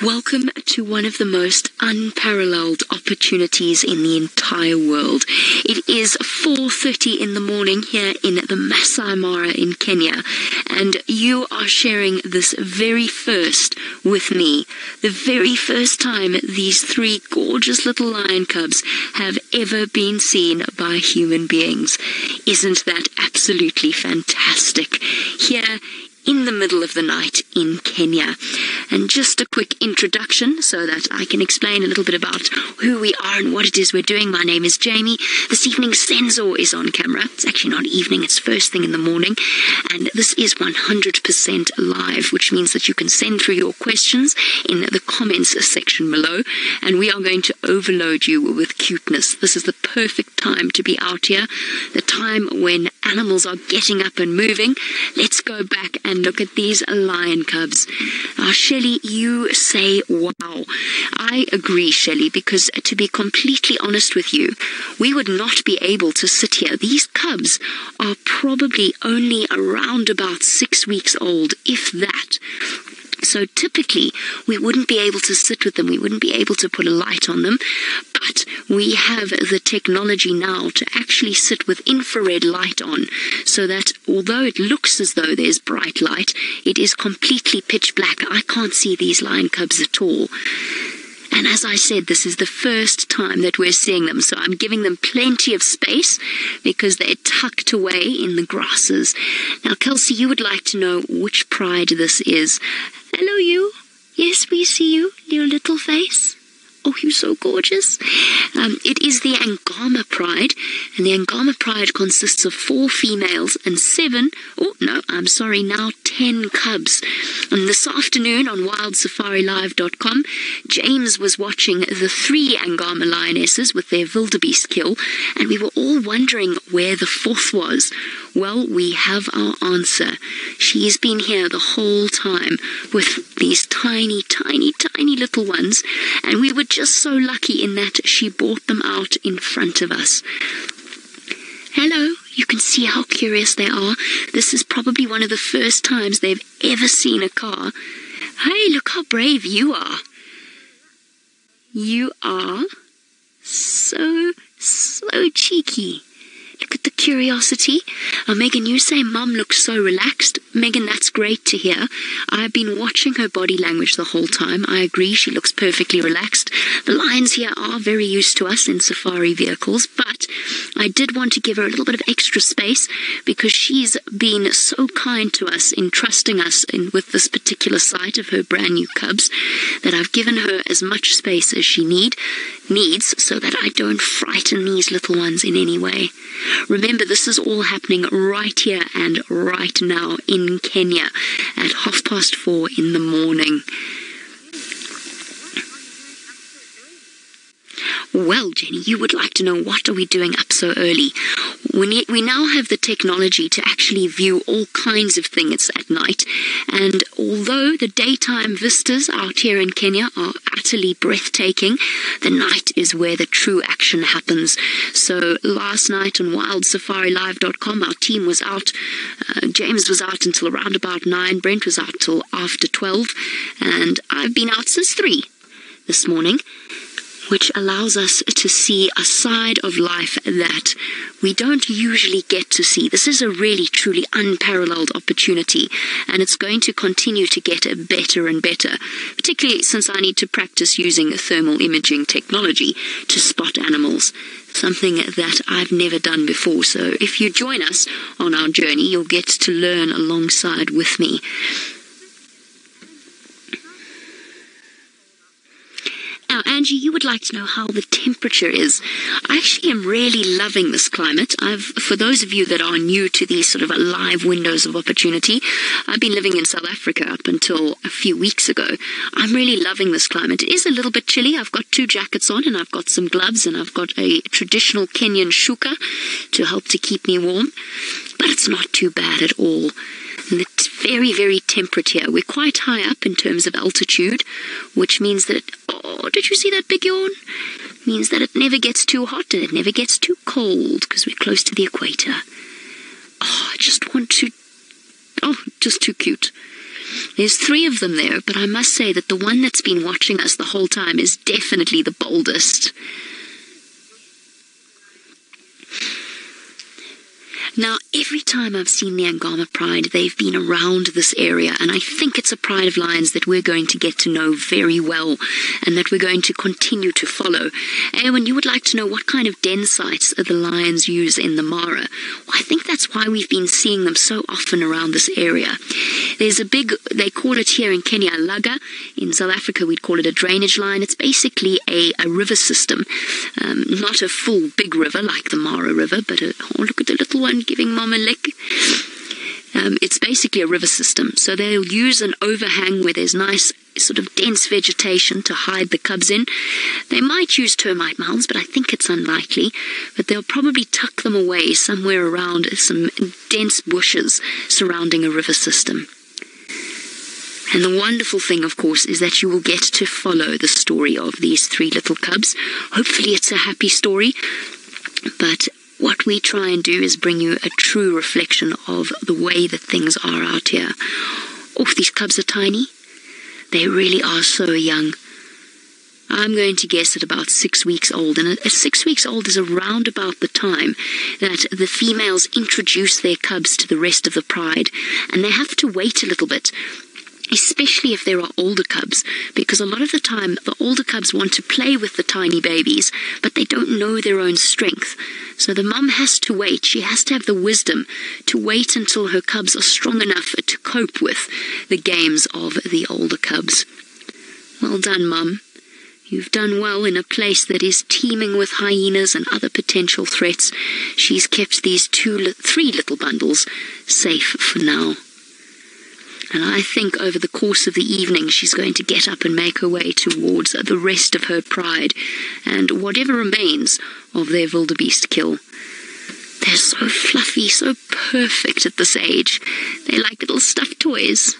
Welcome to one of the most unparalleled opportunities in the entire world. It is 4:30 in the morning here in the Masai Mara in Kenya, and you are sharing this very first with me. The very first time these three gorgeous little lion cubs have ever been seen by human beings. Isn't that absolutely fantastic? Here in the middle of the night in Kenya. And just a quick introduction so that I can explain a little bit about who we are and what it is we're doing. My name is Jamie. This evening Sensor is on camera. It's actually not evening, it's first thing in the morning. And this is 100% live, which means that you can send through your questions in the comments section below. And we are going to overload you with cuteness. This is the perfect time to be out here. The time when animals are getting up and moving. Let's go back and look at these lion cubs. Shelley, you say wow. I agree, Shelley, because to be completely honest with you, we would not be able to sit here. These cubs are probably only around about 6 weeks old, if that. So typically, we wouldn't be able to sit with them. We wouldn't be able to put a light on them. But we have the technology now to actually sit with infrared light on, so that although it looks as though there's bright light, it is completely pitch black. I can't see these lion cubs at all. And as I said, this is the first time that we're seeing them, so I'm giving them plenty of space because they're tucked away in the grasses. Now, Kelsey, you would like to know which pride this is. Hello, you. Yes, we see you, your little face. Oh, you're so gorgeous. It is the Angama pride, and the Angama pride consists of 4 females and 10 cubs. And this afternoon on wildsafariLive.com, James was watching the 3 Angama lionesses with their wildebeest kill, and we were all wondering where the 4th was. Well, we have our answer. She's been here the whole time with these tiny, tiny, tiny little ones, and we were just so lucky in that she brought them out in front of us. Hello, you can see how curious they are. This is probably one of the first times they've ever seen a car. Hey, look how brave you are. You are so cheeky. Look at the curiosity. Megan, you say Mum looks so relaxed. Megan, that's great to hear. I've been watching her body language the whole time. I agree, she looks perfectly relaxed. The lions here are very used to us in safari vehicles, but I did want to give her a little bit of extra space because she's been so kind to us in trusting us with this particular site of her brand new cubs that I've given her as much space as she needs so that I don't frighten these little ones in any way. Remember, this is all happening right here and right now in Kenya at 4:30 in the morning. Well, Jenny, you would like to know what are we doing up so early? We now have the technology to actually view all kinds of things at night, and although the daytime vistas out here in Kenya are utterly breathtaking, the night is where the true action happens. So last night on wildsafariLive.com, our team was out. James was out until around about 9, Brent was out till after 12, and I've been out since 3 this morning, which allows us to see a side of life that we don't usually get to see. This is a really, truly unparalleled opportunity, and it's going to continue to get better and better, particularly since I need to practice using thermal imaging technology to spot animals, something that I've never done before. So if you join us on our journey, you'll get to learn alongside with me. Now, Angie, you would like to know how the temperature is. I actually am really loving this climate. For those of you that are new to these sort of live windows of opportunity, I've been living in South Africa up until a few weeks ago. I'm really loving this climate. It is a little bit chilly. I've got 2 jackets on, and I've got some gloves, and I've got a traditional Kenyan shuka to help to keep me warm. But it's not too bad at all. And it's very, very temperate here. We're quite high up in terms of altitude, which means that, oh, did you see that big yawn? It means that it never gets too hot and it never gets too cold because we're close to the equator. Oh, I just want to, oh, just too cute. There's 3 of them there, but I must say that the one that's been watching us the whole time is definitely the boldest. Now, every time I've seen the Angama Pride, they've been around this area, and I think it's a pride of lions that we're going to get to know very well, and that we're going to continue to follow. When you would like to know what kind of den sites the lions use in the Mara, well, I think that's why we've been seeing them so often around this area. There's a big, they call it here in Kenya, laga. In South Africa, we'd call it a drainage line. It's basically a river system, not a full big river like the Mara River, but oh, look at the little one giving mom a lick. It's basically a river system, so they'll use an overhang where there's nice sort of dense vegetation to hide the cubs in. They might use termite mounds, but I think it's unlikely. But they'll probably tuck them away somewhere around some dense bushes surrounding a river system. And the wonderful thing, of course, is that you will get to follow the story of these 3 little cubs. Hopefully it's a happy story, but what we try and do is bring you a true reflection of the way that things are out here. Oh, these cubs are tiny. They really are so young. I'm going to guess at about 6 weeks old. And at 6 weeks old is around about the time that the females introduce their cubs to the rest of the pride. And they have to wait a little bit, especially if there are older cubs, because a lot of the time the older cubs want to play with the tiny babies, but they don't know their own strength. So the mum has to wait. She has to have the wisdom to wait until her cubs are strong enough to cope with the games of the older cubs. Well done, Mum. You've done well in a place that is teeming with hyenas and other potential threats. She's kept these 3 little bundles safe for now. And I think over the course of the evening she's going to get up and make her way towards the rest of her pride and whatever remains of their wildebeest kill. They're so fluffy, so perfect at this age. They're like little stuffed toys.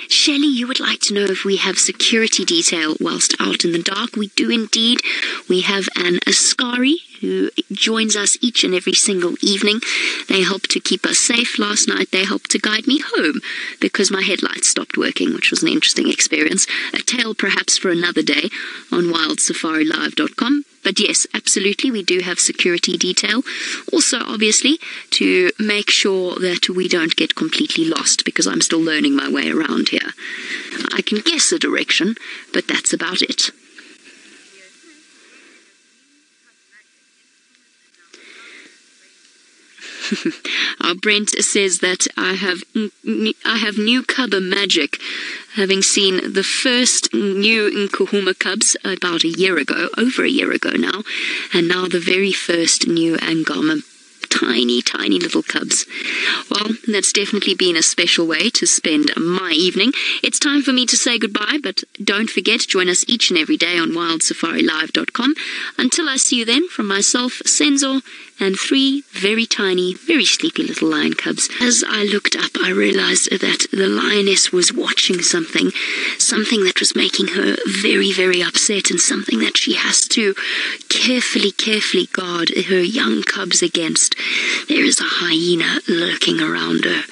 Shelley, you would like to know if we have security detail whilst out in the dark. We do indeed. We have an Askari who joins us each and every single evening. They help to keep us safe. Last night they helped to guide me home because my headlights stopped working, which was an interesting experience. A tale perhaps for another day on wildsafarilive.com. But yes, absolutely, we do have security detail. Also, obviously, to make sure that we don't get completely lost, because I'm still learning my way around here. I can guess a direction, but that's about it. Brent says that I have new cubber magic, having seen the first new Nkuhuma cubs about a year ago, over a year ago now, and now the very first new Angama. Tiny, tiny little cubs. Well, that's definitely been a special way to spend my evening. It's time for me to say goodbye, but don't forget, join us each and every day on wildsafarilive.com. Until I see you then, from myself, Senzo, and 3 very tiny, very sleepy little lion cubs. As I looked up, I realized that the lioness was watching something that was making her very, very upset, and something that she has to carefully guard her young cubs against. There is a hyena lurking around her.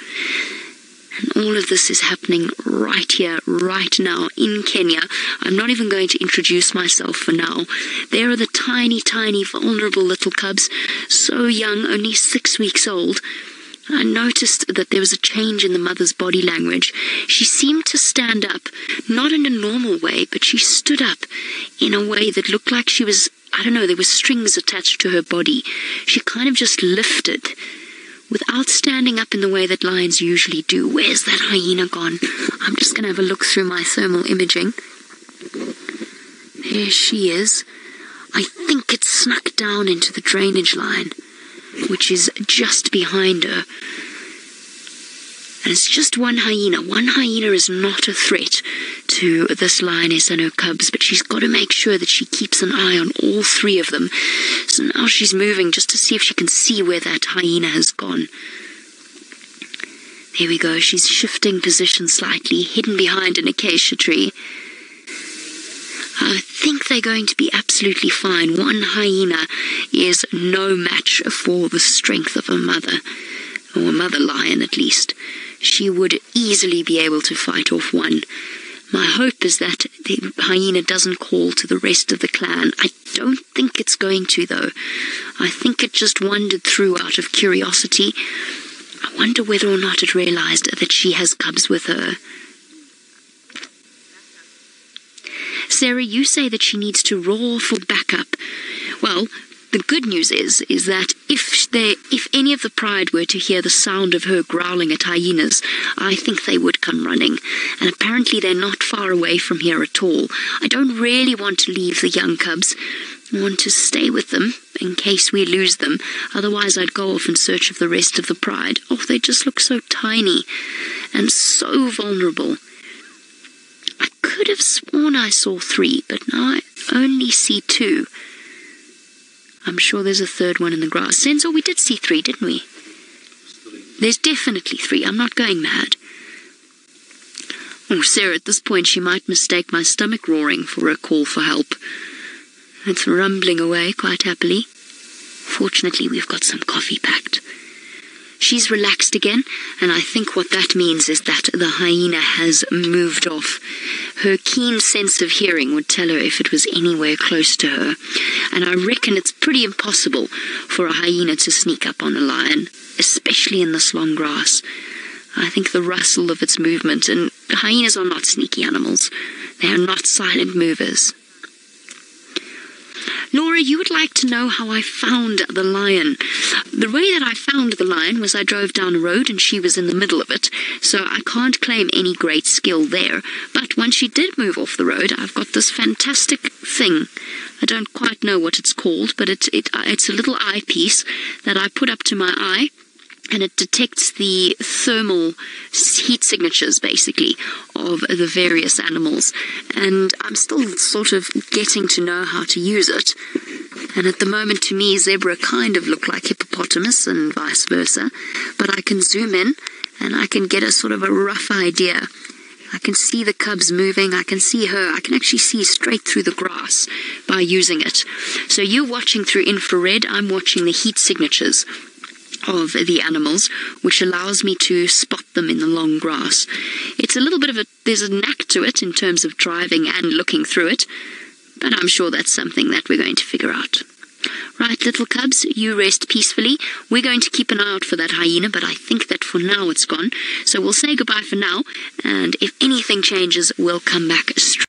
And all of this is happening right here, right now, in Kenya. I'm not even going to introduce myself for now. There are the tiny, tiny, vulnerable little cubs, so young, only 6 weeks old. I noticed that there was a change in the mother's body language. She seemed to stand up, not in a normal way, but she stood up in a way that looked like she was, I don't know, there were strings attached to her body. She kind of just lifted, without standing up in the way that lions usually do. Where's that hyena gone? I'm just going to have a look through my thermal imaging. There she is. I think it snuck down into the drainage line, which is just behind her. And it's just one hyena. One hyena is not a threat to this lioness and her cubs, but she's got to make sure that she keeps an eye on all 3 of them. So now she's moving just to see if she can see where that hyena has gone. There we go. She's shifting position slightly, hidden behind an acacia tree. I think they're going to be absolutely fine. One hyena is no match for the strength of a mother, or a mother lion at least. she would easily be able to fight off one. My hope is that the hyena doesn't call to the rest of the clan. I don't think it's going to, though. I think it just wandered through out of curiosity. I wonder whether or not it realized that she has cubs with her. Sarah, you say that she needs to roar for backup. Well, the good news is that if any of the pride were to hear the sound of her growling at hyenas, I think they would come running. And apparently they're not far away from here at all. I don't really want to leave the young cubs. I want to stay with them in case we lose them. Otherwise I'd go off in search of the rest of the pride. Oh, they just look so tiny and so vulnerable. I could have sworn I saw 3, but now I only see 2. I'm sure there's a third one in the grass. Senzo, we did see 3, didn't we? There's definitely 3. I'm not going mad. Oh, Sarah, at this point she might mistake my stomach roaring for a call for help. It's rumbling away quite happily. Fortunately, we've got some coffee packed. She's relaxed again, and I think what that means is that the hyena has moved off. Her keen sense of hearing would tell her if it was anywhere close to her, and I reckon it's pretty impossible for a hyena to sneak up on a lion, especially in this long grass. I think the rustle of its movement, and hyenas are not sneaky animals. They are not silent movers. Laura, you would like to know how I found the lion. The way that I found the lion was I drove down a road and she was in the middle of it, so I can't claim any great skill there. But once she did move off the road, I've got this fantastic thing. I don't quite know what it's called, but it's a little eyepiece that I put up to my eye, and it detects the thermal heat signatures, basically, of the various animals. And I'm still sort of getting to know how to use it. And at the moment, to me, zebra kind of look like hippopotamus and vice versa. But I can zoom in, and I can get a sort of a rough idea. I can see the cubs moving. I can see her. I can actually see straight through the grass by using it. So you're watching through infrared. I'm watching the heat signatures of the animals, which allows me to spot them in the long grass. It's a little bit of there's a knack to it in terms of driving and looking through it, but I'm sure that's something that we're going to figure out. Right, little cubs, you rest peacefully. We're going to keep an eye out for that hyena, but I think that for now it's gone. So we'll say goodbye for now, and if anything changes, we'll come back straight